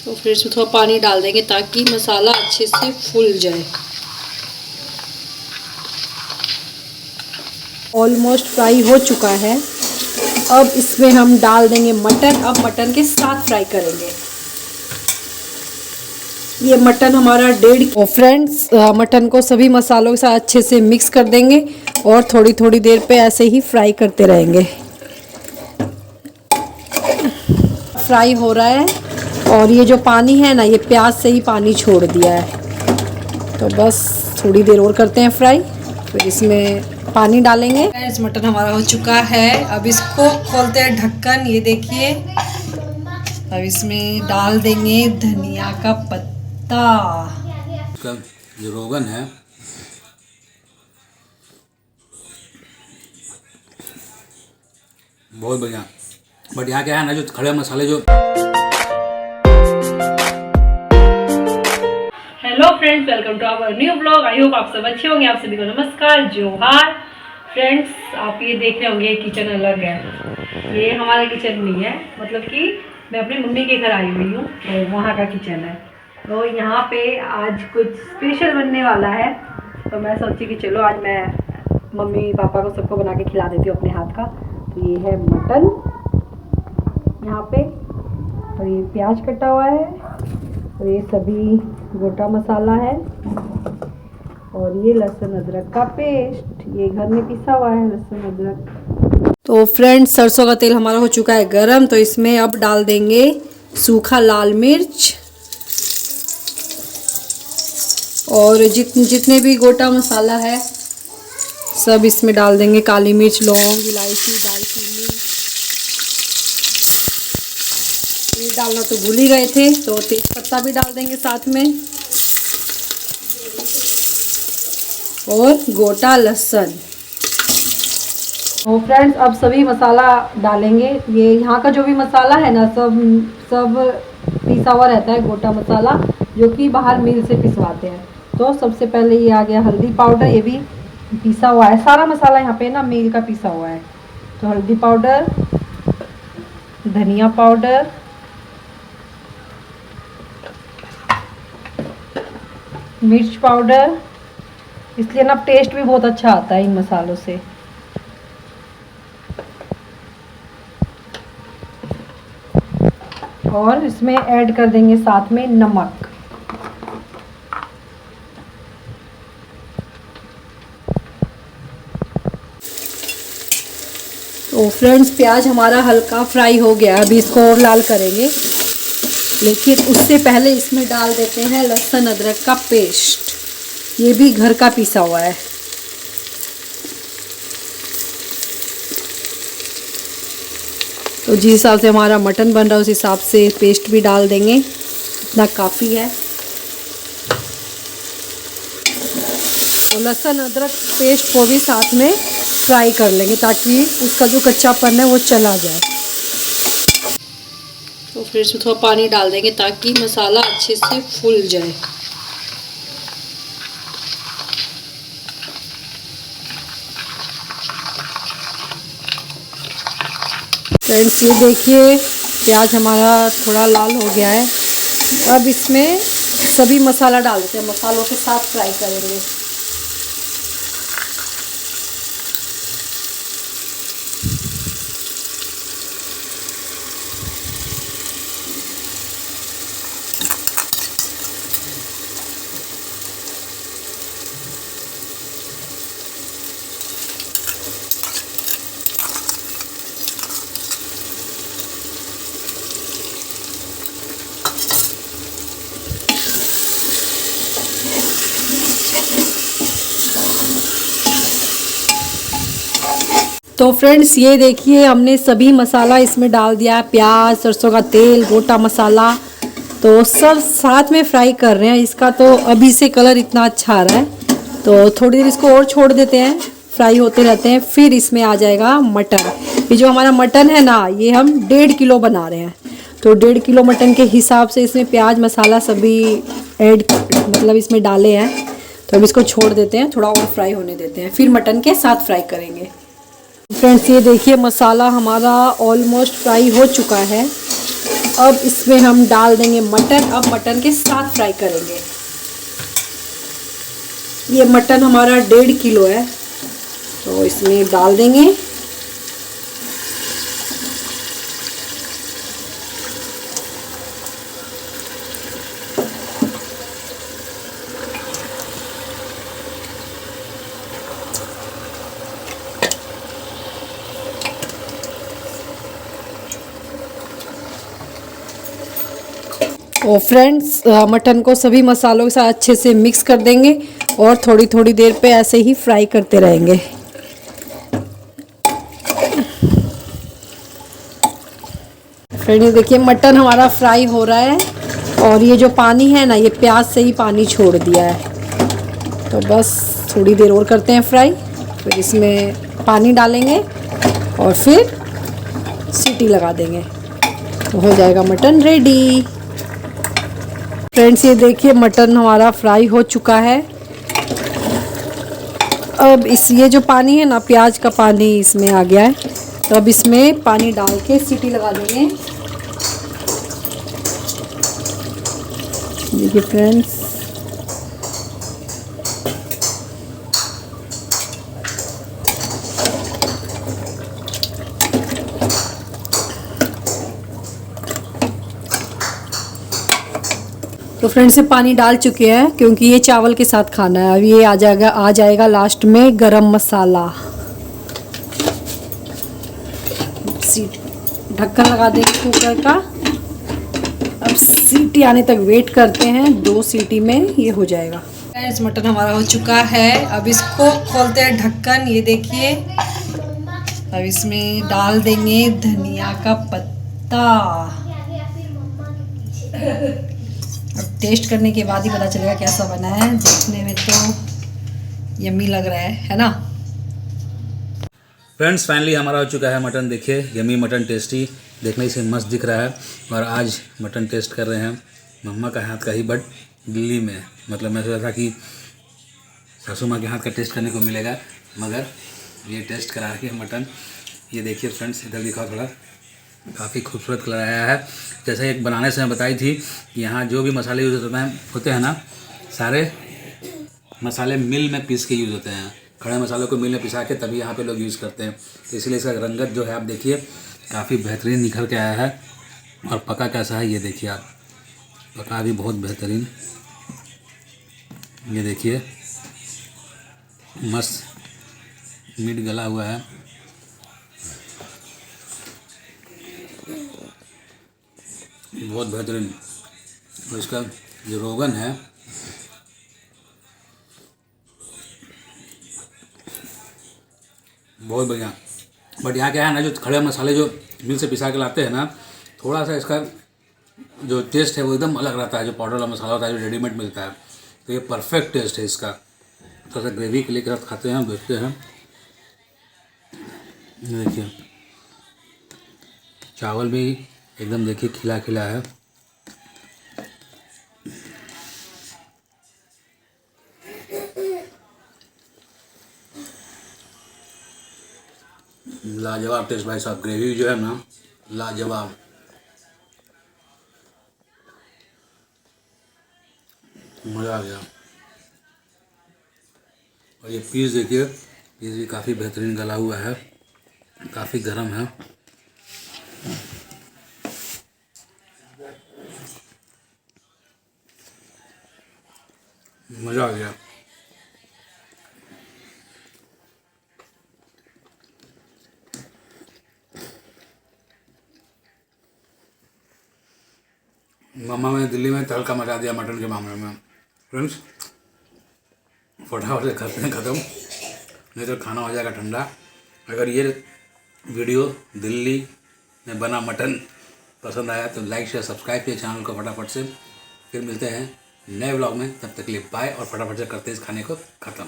तो फिर इसमें थोड़ा पानी डाल देंगे ताकि मसाला अच्छे से फूल जाए। ऑलमोस्ट फ्राई हो चुका है। अब इसमें हम डाल देंगे मटन। अब मटन के साथ फ्राई करेंगे। ये मटन हमारा 1.5 फ्रेंड्स मटन को सभी मसालों के साथ अच्छे से मिक्स कर देंगे और थोड़ी थोड़ी देर पे ऐसे ही फ्राई करते रहेंगे। फ्राई हो रहा है और ये जो पानी है ना, ये प्याज से ही पानी छोड़ दिया है। तो बस थोड़ी देर और करते हैं फ्राई, फिर इसमें पानी डालेंगे। इस मटन हमारा हो चुका है। अब इसको खोलते हैं ढक्कन। ये देखिए, अब इसमें डाल देंगे धनिया का पत्ता। इसका जो रोगन है बहुत बढ़िया, बट यहाँ क्या है ना, जो खड़े मसाले जो। Hello friends, welcome to our new blog. I hope आप सब अच्छे होंगे। आप सभी को नमस्कार, जोहार। फ्रेंड्स, आप ये देख रहे होंगे किचन अलग है। ये हमारा किचन नहीं है, मतलब कि मैं अपनी मम्मी के घर आई हुई हूँ, तो वहाँ का किचन है। तो यहाँ पे आज कुछ स्पेशल बनने वाला है। तो मैं सोची कि चलो आज मैं मम्मी पापा को सबको बना के खिला देती हूँ अपने हाथ का। तो ये है मटन यहाँ पे, और ये प्याज कटा हुआ है, और ये सभी गोटा मसाला है, और ये लहसुन अदरक का पेस्ट, ये घर में पिसा हुआ है लहसुन अदरक। तो फ्रेंड्स, सरसों का तेल हमारा हो चुका है गरम। तो इसमें अब डाल देंगे सूखा लाल मिर्च और जितने भी गोटा मसाला है सब इसमें डाल देंगे। काली मिर्च, लौंग, इलायची, दालचीनी। ये डालना तो भूल ही गए थे, तो तेज पत्ता भी डाल देंगे साथ में, और गोटा लहसुन। तो फ्रेंड्स, अब सभी मसाला डालेंगे। ये यहाँ का जो भी मसाला है ना, सब पिसा हुआ रहता है, गोटा मसाला, जो कि बाहर मिल से पिसवाते हैं। तो सबसे पहले ये आ गया हल्दी पाउडर। ये भी पिसा हुआ है, सारा मसाला यहाँ पे ना मिल का पिसा हुआ है। तो हल्दी पाउडर, धनिया पाउडर, मिर्च पाउडर, इसलिए ना टेस्ट भी बहुत अच्छा आता है इन मसालों से। और इसमें ऐड कर देंगे साथ में नमक। तो फ्रेंड्स, प्याज हमारा हल्का फ्राई हो गया। अभी इसको और लाल करेंगे, लेकिन उससे पहले इसमें डाल देते हैं लहसुन अदरक का पेस्ट। ये भी घर का पिसा हुआ है। तो जिस हिसाब से हमारा मटन बन रहा है उस हिसाब से पेस्ट भी डाल देंगे, इतना काफ़ी है। तो लहसुन अदरक पेस्ट को भी साथ में फ्राई कर लेंगे ताकि उसका जो कच्चापन है वो चला जाए। तो फिर इसमें थोड़ा पानी डाल देंगे ताकि मसाला अच्छे से फूल जाए। फ्रेंड्स, ये देखिए प्याज हमारा थोड़ा लाल हो गया है। अब इसमें सभी मसाला डाल देते हैं, मसालों के साथ फ्राई करेंगे। तो फ्रेंड्स, ये देखिए हमने सभी मसाला इसमें डाल दिया है, प्याज, सरसों का तेल, गोटा मसाला, तो सब साथ में फ्राई कर रहे हैं। इसका तो अभी से कलर इतना अच्छा आ रहा है, तो थोड़ी देर इसको और छोड़ देते हैं, फ्राई होते रहते हैं। फिर इसमें आ जाएगा मटन। ये जो हमारा मटन है ना, ये हम 1.5 किलो बना रहे हैं। तो 1.5 किलो मटन के हिसाब से इसमें प्याज मसाला सभी ऐड मतलब इसमें डाले हैं। तो अब इसको छोड़ देते हैं, थोड़ा और फ्राई होने देते हैं, फिर मटन के साथ फ्राई करेंगे। फ्रेंड्स, ये देखिए मसाला हमारा ऑलमोस्ट फ्राई हो चुका है। अब इसमें हम डाल देंगे मटन। अब मटन के साथ फ्राई करेंगे। ये मटन हमारा 1.5 किलो है, तो इसमें डाल देंगे। और फ्रेंड्स मटन को सभी मसालों के साथ अच्छे से मिक्स कर देंगे और थोड़ी थोड़ी देर पे ऐसे ही फ्राई करते रहेंगे। फ्रेंड ये देखिए मटन हमारा फ्राई हो रहा है और ये जो पानी है ना, ये प्याज से ही पानी छोड़ दिया है। तो बस थोड़ी देर और करते हैं फ्राई, फिर इसमें पानी डालेंगे और फिर सीटी लगा देंगे, तो हो जाएगा मटन रेडी। फ्रेंड्स ये देखिए मटन हमारा फ्राई हो चुका है। अब ये जो पानी है ना, प्याज का पानी इसमें आ गया है, तो अब इसमें पानी डाल के सीटी लगा देंगे। देखिए फ्रेंड्स, तो फ्रेंड्स से पानी डाल चुके हैं क्योंकि ये चावल के साथ खाना है। अब ये आ जाएगा लास्ट में गरम मसाला। ढक्कन लगा देंगे कुकर का। अब सीटी आने तक वेट करते हैं, 2 सीटी में ये हो जाएगा। फ्रेंड्स मटन हमारा हो चुका है। अब इसको खोलते हैं ढक्कन। ये देखिए, अब इसमें डाल देंगे धनिया का पत्ता। अब टेस्ट करने के बाद ही पता चलेगा कैसा बना है। देखने में तो यम्मी लग रहा है ना। फ्रेंड्स फाइनली हमारा हो चुका है मटन। देखिए यमी मटन, टेस्टी, देखने से मस्त दिख रहा है। और आज मटन टेस्ट कर रहे हैं मम्मा का हाथ का ही, बट दिल्ली में। मतलब मैं सोचा था कि सासू माँ के हाथ का टेस्ट करने को मिलेगा, मगर ये टेस्ट करा के मटन। ये देखिए फ्रेंड्स, इधर दिखाओ थोड़ा, काफ़ी खूबसूरत कलर आया है। जैसे एक बनाने से मैं बताई थी कि यहाँ जो भी मसाले यूज़ होते हैं ना, सारे मसाले मिल में पीस के यूज़ होते हैं। खड़े मसालों को मिल में पिसा के तभी यहाँ पे लोग यूज़ करते हैं। तो इसलिए इसका रंगत जो है आप देखिए काफ़ी बेहतरीन निखर के आया है। और पका कैसा है ये देखिए आप, पका भी बहुत बेहतरीन। ये देखिए मस्त मीट गला हुआ है। बहुत बेहतरीन। और इसका जो रोगन है बहुत बढ़िया। बट यहाँ क्या है ना, जो खड़े मसाले जो मिल से पिसा के लाते हैं ना, थोड़ा सा इसका जो टेस्ट है वो एकदम अलग रहता है। जो पाउडर वाला मसाला होता है, जो रेडीमेड मिलता है, तो ये परफेक्ट टेस्ट है इसका। थोड़ा सा ग्रेवी के लिए साथ खाते हैं, देखते हैं। देखिए चावल भी एकदम देखिए खिला खिला है। लाजवाब टेस्ट भाई साहब। ग्रेवी जो है ना, लाजवाब। मज़ा आ गया। और ये पीस देखिए, पीस भी काफ़ी बेहतरीन गला हुआ है, काफ़ी गर्म है। मज़ा आ गया। मम्मा ने दिल्ली में तड़का मचा दिया मटन के मामले में। फ्रेंड्स फटाफट से करते हैं ख़त्म, नहीं तो खाना हो जाएगा ठंडा। अगर ये वीडियो दिल्ली में बना मटन पसंद आया तो लाइक शेयर सब्सक्राइब किए चैनल को फटाफट से। फिर मिलते हैं नए व्लॉग में, तब तक के लिए बाय। और फटाफट से करते हैं इस खाने को ख़त्म।